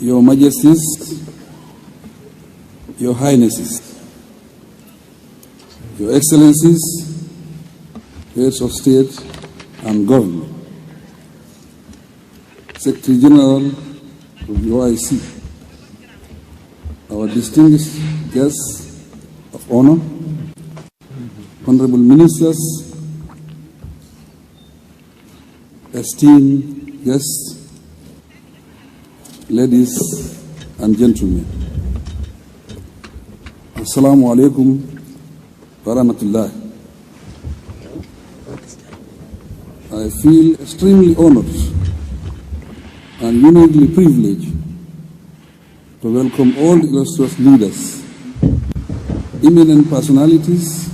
Your Majesties, Your Highnesses, Your Excellencies, Heads of State and Government, Secretary General of the OIC, our distinguished guests of honor, honorable ministers, esteemed guests, ladies and gentlemen. Assalamu alaikum wa rahmatullah. I feel extremely honored and uniquely privileged to welcome all illustrious leaders, eminent personalities,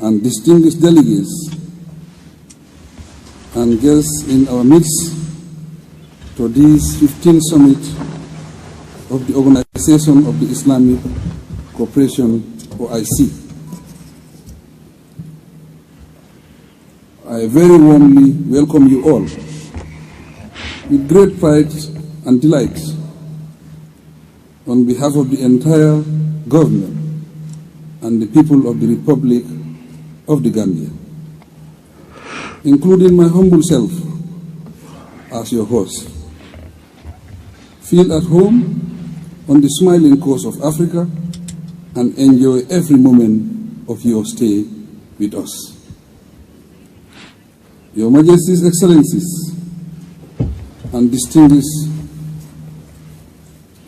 and distinguished delegates and guests in our midst to this 15th summit of the Organization of the Islamic Cooperation, OIC. I very warmly welcome you all with great pride and delight on behalf of the entire government and the people of the Republic of the Gambia, including my humble self as your host. Feel at home on the smiling coast of Africa and enjoy every moment of your stay with us. Your Majesty's Excellencies and distinguished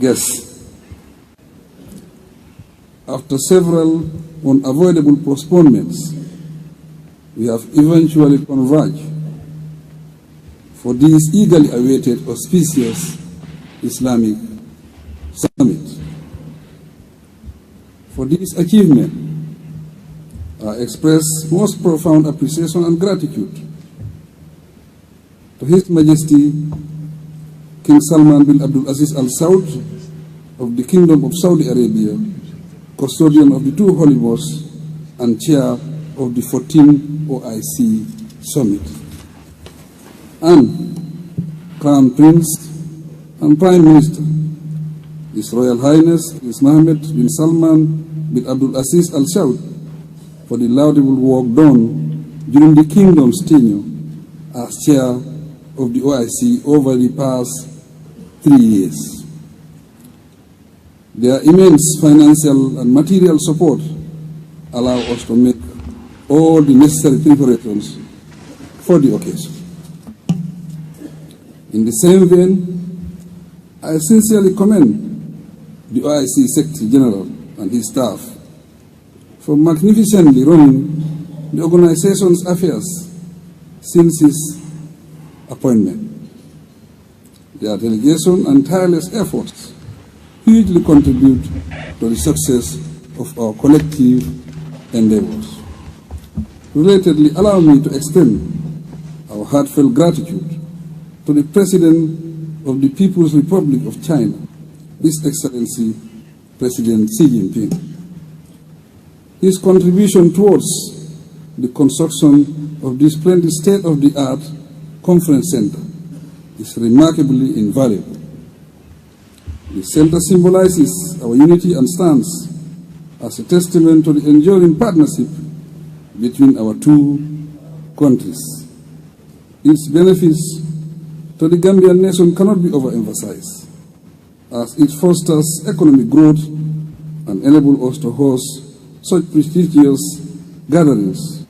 guests, after several unavoidable postponements, we have eventually converged for this eagerly awaited auspicious Islamic Summit. For this achievement, I express most profound appreciation and gratitude to His Majesty King Salman bin Abdul Aziz Al Saud of the Kingdom of Saudi Arabia, custodian of the two holy mosques and chair of the 14th OIC Summit, and Crown Prince and Prime Minister, His Royal Highness Prince Mohammed bin Salman bin Abdul Aziz Al Saud, for the laudable work done during the Kingdom's tenure as chair of the OIC over the past 3 years. Their immense financial and material support allow us to make all the necessary preparations for the occasion. In the same vein, I sincerely commend the OIC Secretary General and his staff for magnificently running the organization's affairs since his appointment. Their delegation and tireless efforts hugely contribute to the success of our collective endeavors. Relatedly, allow me to extend our heartfelt gratitude to the President of the People's Republic of China, His Excellency President Xi Jinping. His contribution towards the construction of this splendid state-of-the-art conference center is remarkably invaluable. The center symbolizes our unity and stands as a testament to the enduring partnership between our two countries. Its benefits to the Gambian nation cannot be overemphasized, as it fosters economic growth and enables us to host such prestigious gatherings,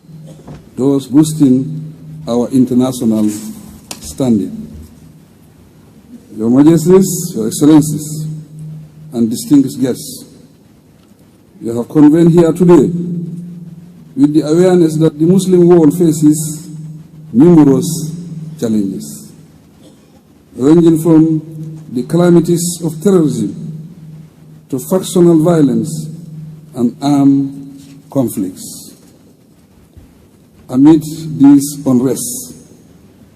thus boosting our international standing. Your Majesties, Your Excellencies, and distinguished guests, you have convened here today with the awareness that the Muslim world faces numerous challenges, ranging from the calamities of terrorism to factional violence and armed conflicts. Amid these unrests,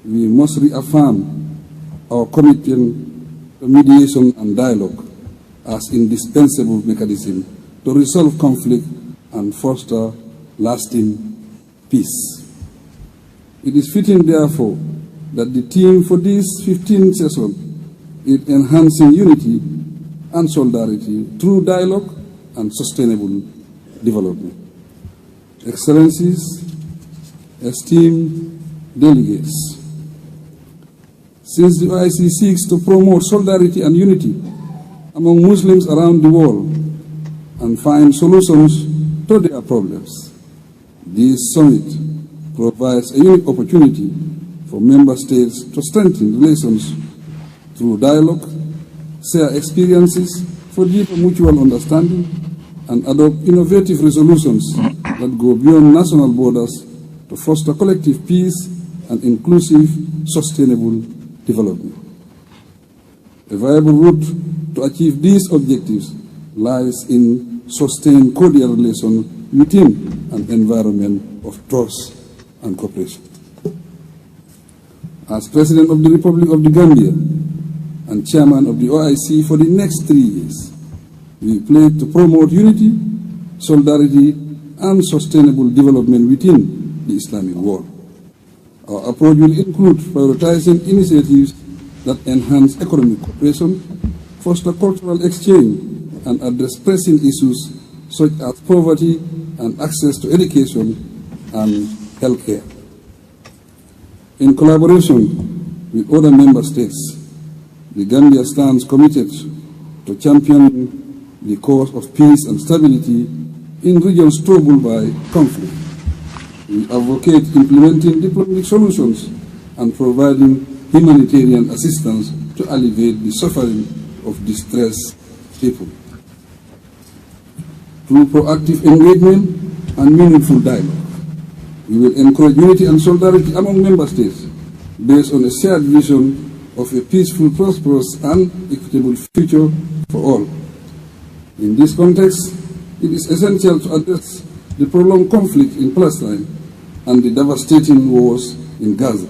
we must reaffirm our commitment to mediation and dialogue as indispensable mechanism to resolve conflict and foster lasting peace. It is fitting, therefore, that the theme for this 15th session in enhancing unity and solidarity through dialogue and sustainable development. Excellencies, esteemed delegates, since the OIC seeks to promote solidarity and unity among Muslims around the world and find solutions to their problems, this summit provides a unique opportunity for member states to strengthen relations through dialogue, share experiences for deeper mutual understanding, and adopt innovative resolutions that go beyond national borders to foster collective peace and inclusive, sustainable development. A viable route to achieve these objectives lies in sustained cordial relations within an environment of trust and cooperation. As President of the Republic of the Gambia and Chairman of the OIC for the next 3 years, we pledge to promote unity, solidarity, and sustainable development within the Islamic world. Our approach will include prioritizing initiatives that enhance economic cooperation, foster cultural exchange, and address pressing issues such as poverty and access to education and healthcare. In collaboration with other member states, the Gambia stands committed to championing the cause of peace and stability in regions troubled by conflict. We advocate implementing diplomatic solutions and providing humanitarian assistance to alleviate the suffering of distressed people. Through proactive engagement and meaningful dialogue, we will encourage unity and solidarity among member states based on a shared vision of a peaceful, prosperous, and equitable future for all. In this context, it is essential to address the prolonged conflict in Palestine and the devastating wars in Gaza.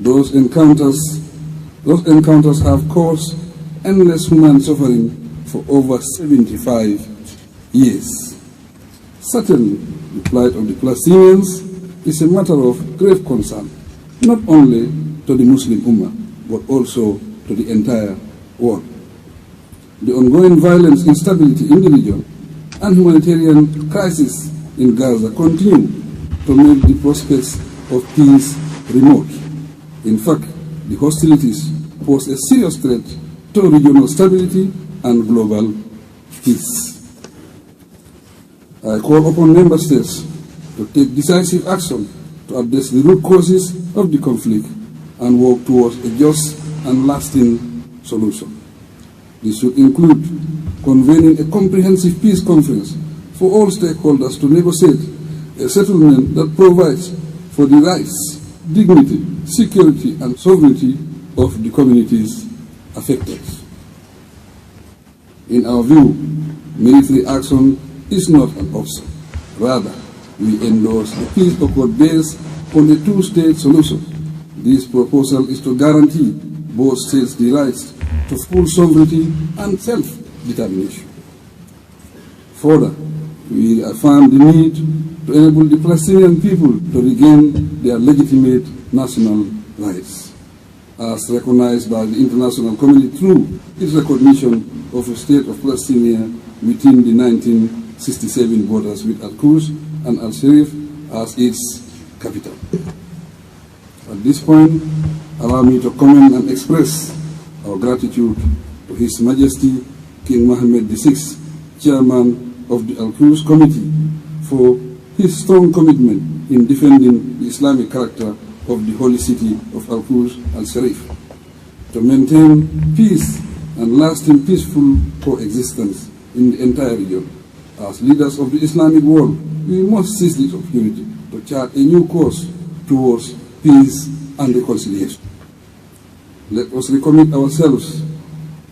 Those encounters have caused endless human suffering for over 75 years. Certainly, the plight of the Palestinians is a matter of grave concern, not only to the Muslim Ummah, but also to the entire world. The ongoing violence, instability in the region, and humanitarian crisis in Gaza continue to make the prospects of peace remote. In fact, the hostilities pose a serious threat to regional stability and global peace. I call upon member states to take decisive action to address the root causes of the conflict and work towards a just and lasting solution. This should include convening a comprehensive peace conference for all stakeholders to negotiate a settlement that provides for the rights, dignity, security, and sovereignty of the communities affected. In our view, military action is not an option. Rather, we endorse a peace accord based on a two-state solution. This proposal is to guarantee both states the rights to full sovereignty and self-determination. Further, we affirm the need to enable the Palestinian people to regain their legitimate national rights, as recognized by the international community through its recognition of a state of Palestine within the 1967 borders with Al-Quds and Al-Sharif as its capital. At this point, allow me to comment and express our gratitude to His Majesty King Mohammed VI, Chairman of the Al-Quds Committee, for his strong commitment in defending the Islamic character of the holy city of Al-Quds Al-Sharif, to maintain peace and lasting peaceful coexistence in the entire region. As leaders of the Islamic world, we must seize this opportunity to chart a new course towards peace and reconciliation. Let us recommit ourselves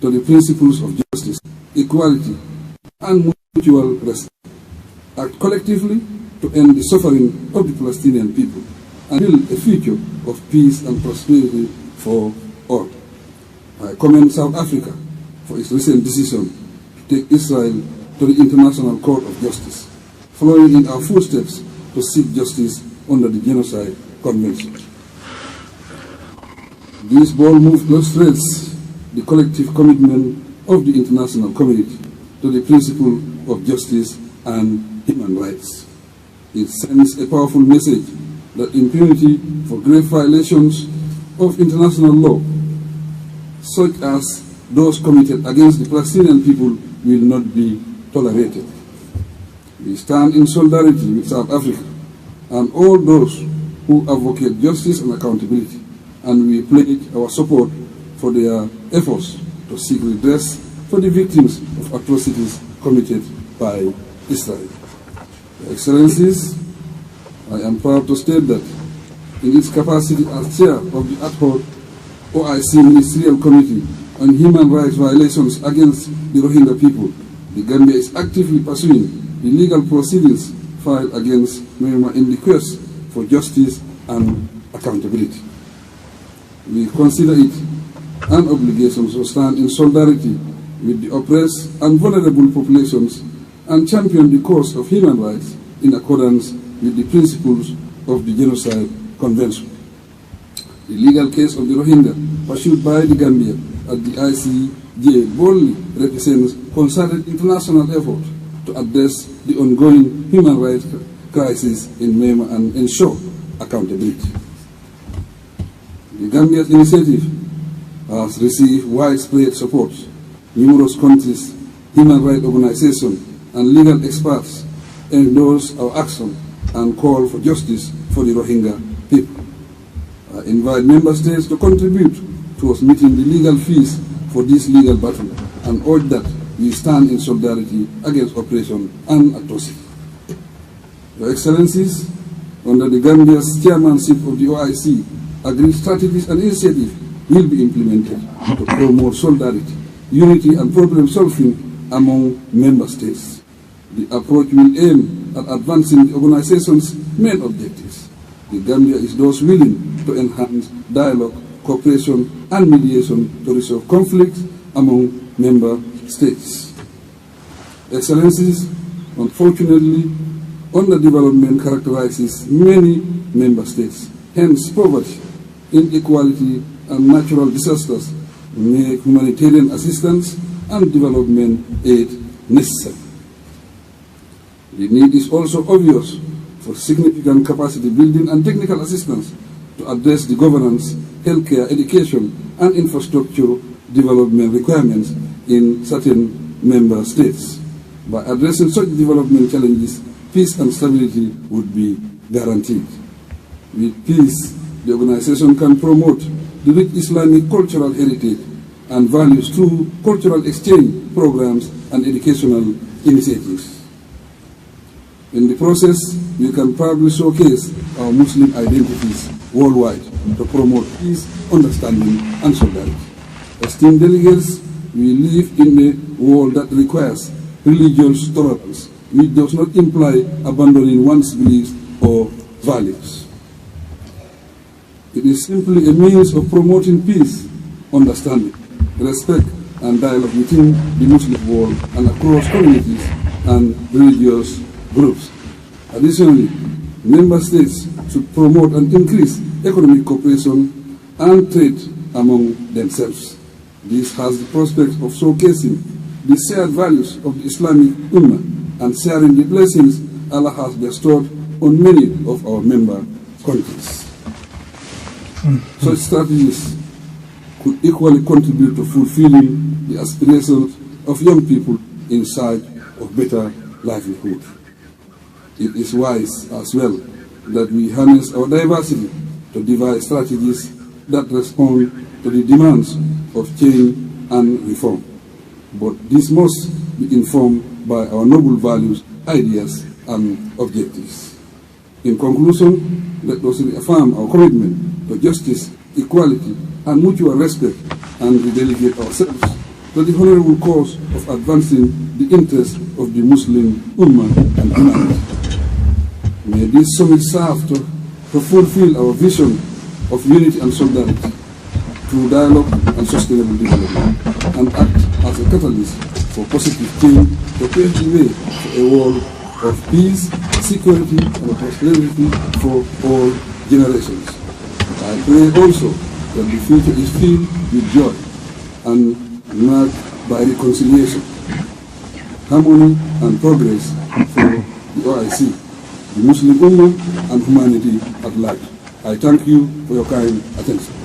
to the principles of justice, equality, and mutual respect. Act collectively to end the suffering of the Palestinian people and build a future of peace and prosperity for all. I commend South Africa for its recent decision to take Israel to the International Court of Justice, following in our footsteps to seek justice under the Genocide Convention. This bold move illustrates the collective commitment of the international community to the principle of justice and human rights. It sends a powerful message that impunity for grave violations of international law, such as those committed against the Palestinian people, will not be tolerated. We stand in solidarity with South Africa and all those who advocate justice and accountability, and we pledge our support for their efforts to seek redress for the victims of atrocities committed by Israel. Your Excellencies, I am proud to state that in its capacity as chair of the ad hoc OIC Ministerial Committee on Human Rights Violations against the Rohingya people, the Gambia is actively pursuing the legal proceedings filed against Myanmar in the quest for justice and accountability. We consider it an obligation to stand in solidarity with the oppressed and vulnerable populations and champion the cause of human rights in accordance with the principles of the Genocide Convention. The legal case of the Rohingya pursued by the Gambia at the ICJ boldly represents concerted international effort to address the ongoing human rights crisis in Myanmar and ensure accountability. The Gambia's initiative has received widespread support. Numerous countries, human rights organizations, and legal experts endorse our action and call for justice for the Rohingya people. I invite member states to contribute towards meeting the legal fees for this legal battle and urge that we stand in solidarity against oppression and atrocity. Your Excellencies, under the Gambia's chairmanship of the OIC, agreed strategies and initiatives will be implemented to promote solidarity, unity and problem solving among member states. The approach will aim at advancing the organization's main objectives. The Gambia is thus willing to enhance dialogue, cooperation and mediation to resolve conflicts among member states. Excellencies, unfortunately, underdevelopment characterizes many member states. Hence, poverty, inequality, and natural disasters make humanitarian assistance and development aid necessary. The need is also obvious for significant capacity building and technical assistance to address the governance, healthcare, education, and infrastructure development requirements in certain member states. By addressing such development challenges, peace and stability would be guaranteed. With peace, the organization can promote the rich Islamic cultural heritage and values through cultural exchange programs and educational initiatives. In the process, we can proudly showcase our Muslim identities worldwide to promote peace, understanding, and solidarity. Esteemed delegates, we live in a world that requires religious tolerance, which does not imply abandoning one's beliefs or values. It is simply a means of promoting peace, understanding, respect, and dialogue within the Muslim world and across communities and religious groups. Additionally, member states should promote and increase economic cooperation and trade among themselves. This has the prospect of showcasing the shared values of the Islamic Ummah and sharing the blessings Allah has bestowed on many of our member countries. Such strategies could equally contribute to fulfilling the aspirations of young people in search of better livelihood. It is wise as well that we harness our diversity to devise strategies that respond to the demands of change and reform. But this must be informed by our noble values, ideas, and objectives. In conclusion, let us reaffirm our commitment to justice, equality, and mutual respect, and redelegate ourselves to the honorable cause of advancing the interests of the Muslim Ummah and humanity. May this summit serve to fulfill our vision of unity and solidarity through dialogue and sustainable development, and act as a catalyst for positive change to pave the way for a world of peace, security, and prosperity for all generations. I pray also that the future is filled with joy, and marked by reconciliation, harmony and progress for the OIC, the Muslim Ummah and humanity at large. I thank you for your kind attention.